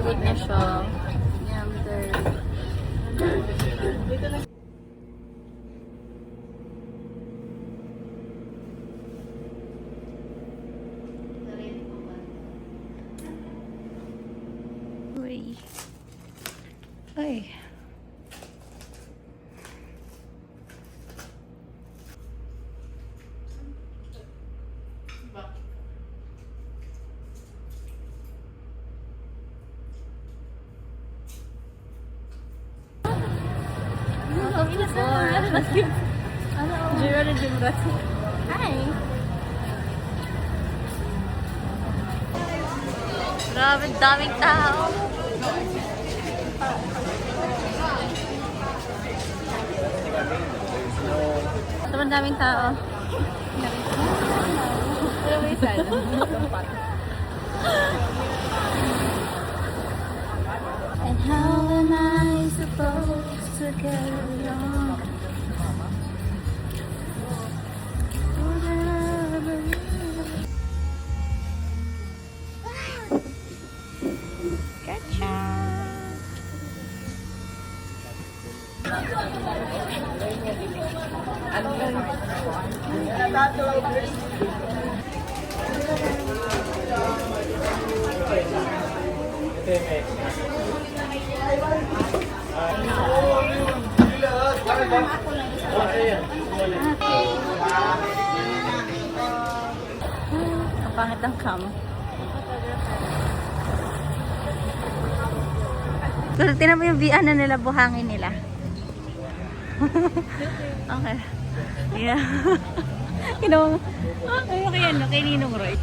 food na siya. Yan, there. Uy. Ay. Jura na Jumrat. Hi! Grabe, daming tao. Sobrang daming tao. Pero may sana. And how am I supposed to get along? Gotcha! Ang pangit ang cam. Pero tinan mo yung ano nila, buhangin nila. Okay. Yeah. Kinong, okay yan, kay Ninong Roy.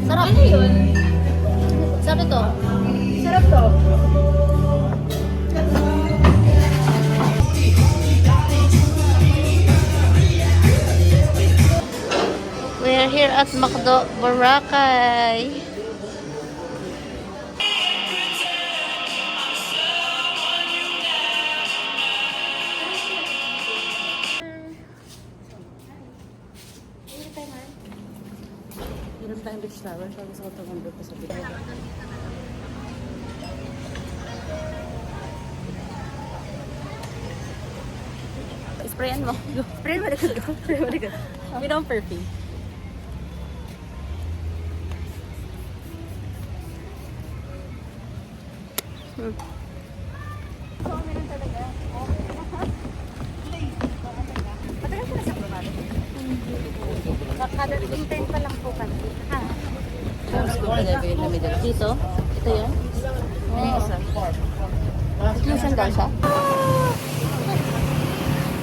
Sarap yun. Sarap ito. Sarap to. We're here at Macdo, Boracay. Hirap tayong beach tower. Sabi sa kotong ko sa video. Sprayan mo. Sprayan mo likod ko. Sprayan mo likod. Without perfume. So, meron talaga. Matagal ka na sa Brumado? Kada intern pa lang po kami. Ha? Dito? Ito yun? Ano yung isa? Yung sandal siya?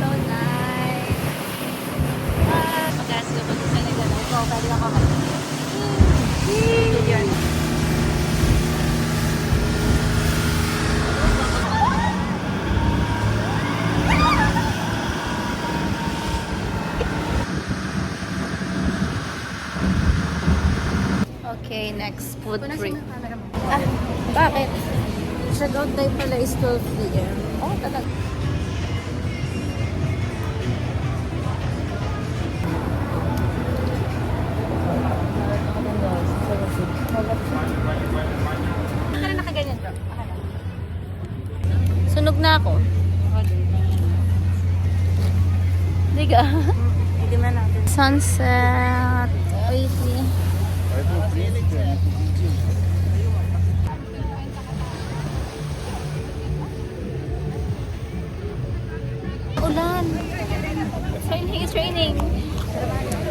So nice! Mag-ask ko pag talaga lang. Ikaw, pwede lang ako. Yun. Okay, next food trip. Ah, bakit? Check-out time pala is 12 p.m. Oh, talaga. Ano na nakaganyan, bro? Sunog na ako. Diga. Hindi man natin. Sunset. Waiting. Ulan. It's raining.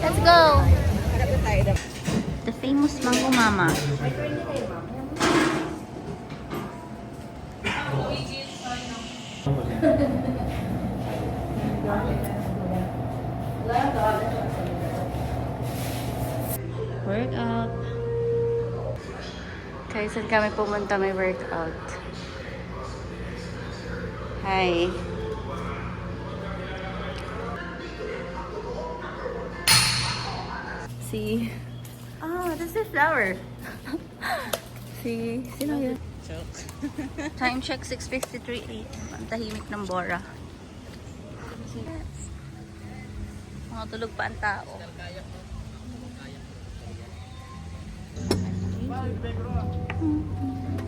Let's go. The famous Mango Mama. Workout. Kaya saan kami pumunta may workout. Hi. See? Oh, this is flower. See? Sino yun? Joke. Time check 6:53 AM. Ang tahimik ng Bora. Yes. Mga tulog pa ang tao.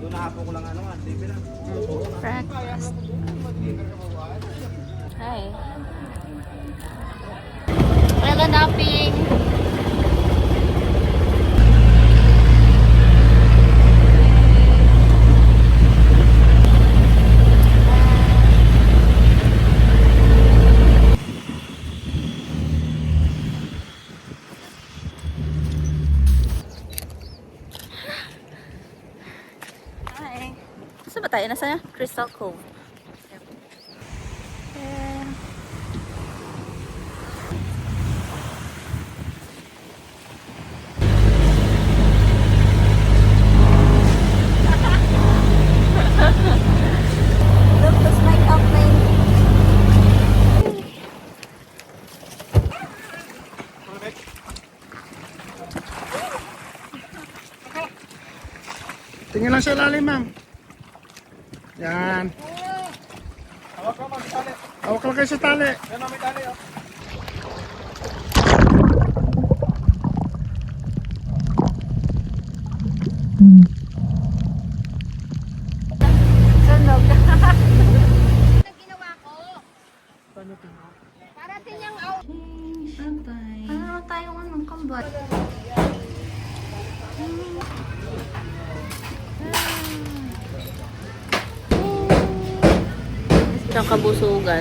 Doon nahapo ko lang TV lang. Breakfast. Hi. We're ganaping. Hi. Saan ba tayo? Nasa Crystal Cove. Yeah. Look, the slide up lane. Tingin lang sa ilalim, ma'am. Yan. Hawak ka, ma'am, tali. Hawak lang kayo sa tali. Yan, ma'am, may tali, oh. Sunog. Ginawa ko. Para tinyang out. Bye-bye. Ano naman tayong anong kambal? Isang kabusugan.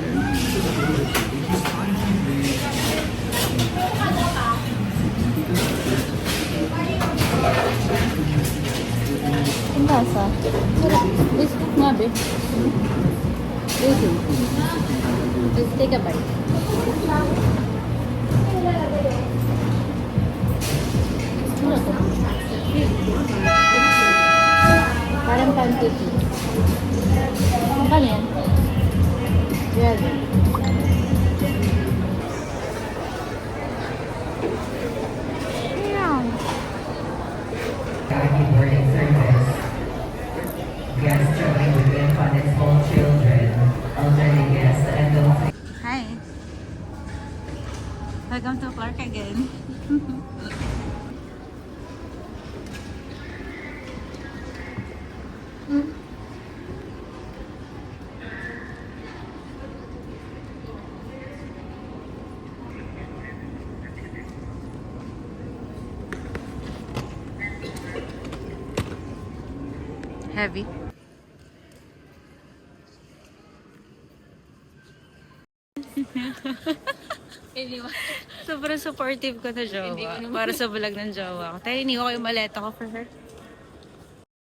Ang lasa? Biscuit nga, be. Let's take a bite. Ano to? Parang pancake. Ano yan? Yan. Meow. Morning service. Guests joining with infant and small children, elderly guests, and those. Hi. Welcome to Clark again. Heavy. Sobrang supportive ko na jowa. Para sa vlog ng jowa ko. Tayo, iniwan ko yung maleta ko for her.